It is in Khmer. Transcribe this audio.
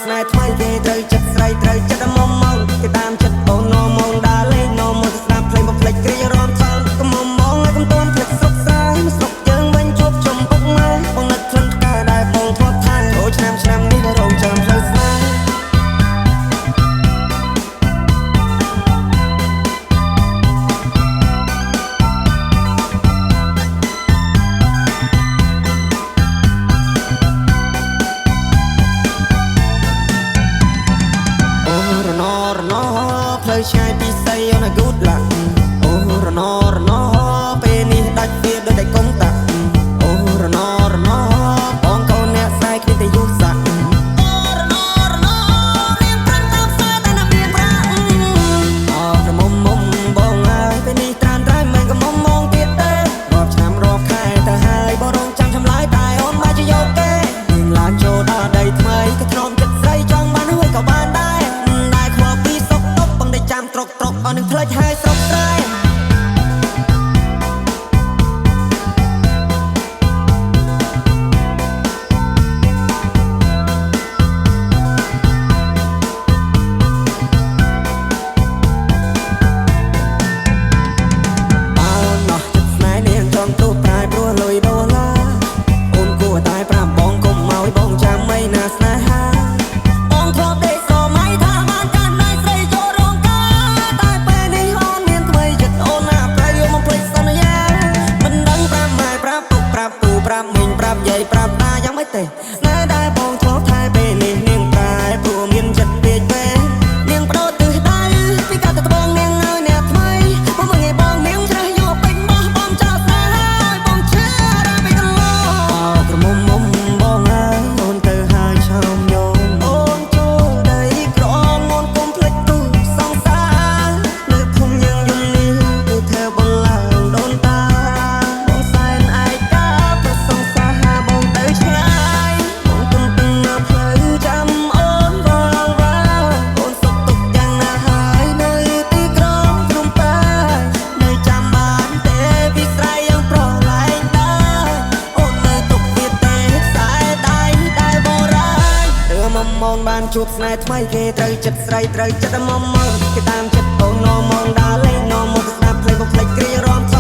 ស្នេហ៍ថ្មីគេត្រូវចិត្តស្រីត្រូវចិត្តមុំមកគេតាមចិត្តអូនងងដើរលេងងមកស្ដាប់ភ្លេងបំភ្លេចគ្រារំថងកុំមងឲ្យកុំតន់ភ្លេចស្រុកស្រែស្រុកយើងវិញជួបជុំពុកម៉ែបងនឹកឃើញផ្កាដែលបងធ្លាប់ថែអូឆ្នាំនេះរងចាំផ្លូវស្នេហ៍ផ្លូវឆ្ងាយពីស័យអូន good luck អូរណពេលនេះដាច់វាដូចតែកុំតាក់អូរណបងកូនអ្នកស្រីគ្នាតែយុសាក់អូរណមានប្រាំងតាមផ្សារតែណាមានប្រាក់អូរមុំបងអើយពេលនេះត្រានត្រៃមិនក៏មុំមកទៀតទេរាប់ឆ្នាំរាប់ខែទៅហើយបងរងចាំឆ្លើយតែអូនមកជាយកទេនឹងឡានចូលដល់ដីថ្មីក៏ទ្រាំចិត្តស្រីចង់បានហើយក៏បានដែរចាំត្រុកអស់នឹងផ្លេចហើយស្រុកស្រែប្រាប់យាយប្រាប់តាយ៉ាងម៉េចទេស្នេហ៍ដែលបងធ្លាប់ថែពេលនេះនាងប្រែព្រោះមានចិត្តពេកពេលនាងបដូរទិសដៅពីកាលទៅត្បូងនាងឲ្យអ្នកថ្មីមកមើលឲ្យបងនាងច្រះយកពេញបោះបងចោលស្នេហ៍ឲ្យបងឈឺដល់ពេលកន្លងអោក្រមុំបងអើយអូនទៅហើយឆោមយងអូនចូលដីក្រងអូនកុំភ្លេចទូសង្សារនៅភូមិយើងយំនេះគឺធ្វើបងឡើងដូនតាបងសែនឯកាប្រសងបងទៅឆ្ងាយបងទុំទឹងនៅផ្លូវចាំអូនវល់អូនសុខទុក្ខយ៉ាងណាហើយនៅទីក្រុងភ្នំពេញនៅចាំបានទេពីស្រ័យយ៉ាងប្រឡែងដែរអូននៅទុកវាទេខ្សែដៃដែលបរាយរឿងមុំបានជួបស្នេហ៍ថ្មីគេត្រូវចិត្តស្រីត្រូវចិត្តមុំគេតាមចិត្តអូនងងដើរលេងងមកស្ដាប់ភ្លេងបំភ្លេចគ្រារំ